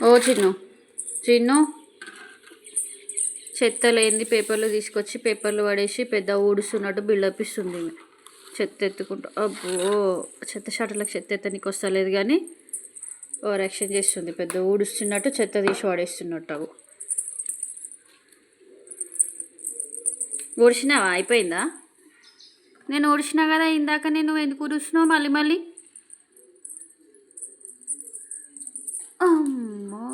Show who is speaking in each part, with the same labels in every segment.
Speaker 1: ఓ చిన్ను చిన్ను చెత్తలు ఏంది పేపర్లు తీసుకొచ్చి పేపర్లు పడేసి పెద్ద ఊడుస్తున్నట్టు బిల్డప్ ఇస్తుంది చెత్త ఎత్తుకుంటూ. అబ్బో చెత్త షాటర్లకు చెత్త ఎత్తనికి వస్తలేదు కానీ ఓవర్ యాక్షన్ చేస్తుంది. పెద్ద ఊడుస్తున్నట్టు చెత్త తీసి పడేస్తున్నట్టు. అవు ఊడిచినావా? అయిపోయిందా? నేను ఊడిచినా కదా ఇందాక. నేను ఎందుకు ఊడుస్తున్నావు మళ్ళీ మళ్ళీ? అమ్మో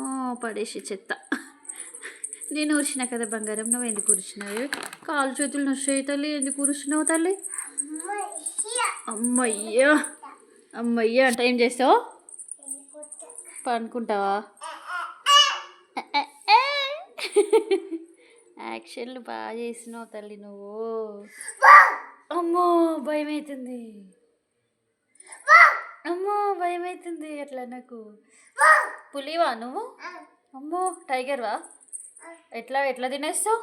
Speaker 1: పడేసి చెత్త. నేను ఊరిచినా కదా బంగారం, నువ్వు ఎందుకు ఊరిచినావు? కాలు చేతులు నొచ్చాయి తల్లి, ఎందుకు ఊరుస్తున్నావు తల్లి? అమ్మయ్యా అమ్మయ్యా అంటే ఏం చేస్తావు? పనుకుంటావా? యాక్షన్లు బాగా చేసినావు తల్లి నువ్వు. అమ్మో భయం అవుతుంది, అమ్మో భయం అవుతుంది. అట్లా నాకు పులివా నువ్వు? అమ్మో టైగర్వా? ఎట్లా ఎట్లా తినేస్తావు?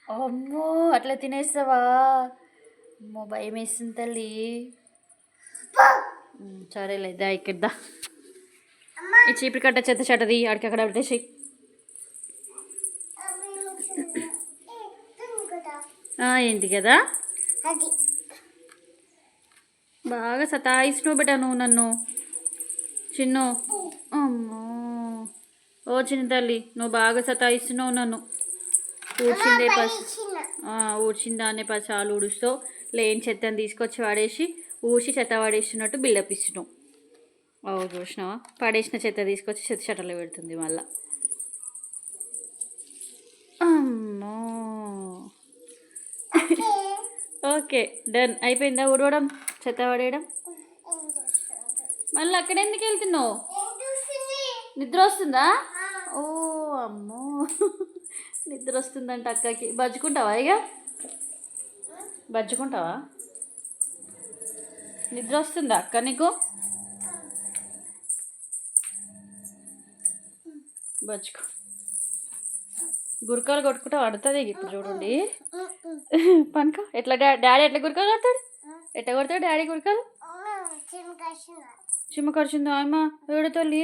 Speaker 1: అమ్మో అట్లా తినేస్తావా? అమ్మో భయం వేస్తుంది తల్లి. సరేలేదా ఇక్కడ్దా ఈ చీపురు కట్ట చెత్త చెట్టది అడికి అక్కడ పెట్టేసి. ఏంటి కదా బాగా సతాయిస్తున్నావు బిడ్డ నువ్వు నన్ను. చిన్ను అమ్మో ఓ చిన్న తల్లి నువ్వు బాగా సతాయిస్తున్నావు నన్ను. ఊడ్చిందానే 10 సార్లు ఊడుస్తావు. లేని చెత్తని తీసుకొచ్చి వాడేసి ఊడ్చి చెత్త వాడేస్తున్నట్టు బిల్డప్ ఇస్తున్నావు. ఓ చూసినావా? పడేసిన చెత్త తీసుకొచ్చి చెత్త చెట్టలో పెడుతుంది మళ్ళా. అమ్మో ఓకే డన్ అయిపోయిందా ఊడవడం చెత్త పడేయడం? మళ్ళీ అక్కడ ఎందుకు వెళ్తున్నావు? నిద్ర వస్తుందా? ఓ అమ్మో నిద్ర వస్తుందంట అక్కకి. బజ్జుకుంటావా? ఇక బజ్జుకుంటావా? నిద్ర వస్తుందా అక్క నీకు? బజ్జుకో. గురకాలు కొట్టుకుంటా పడుతుంది ఇప్పుడు చూడండి. పనుకో. ఎట్లా డాడీ ఎట్లా గురకాలు కొడతాడు? ఎట్లా కొడతాడు డాడీ గురకాలు? చిమ్మ కరిచిందా అమ్మ? ఏడు తల్లి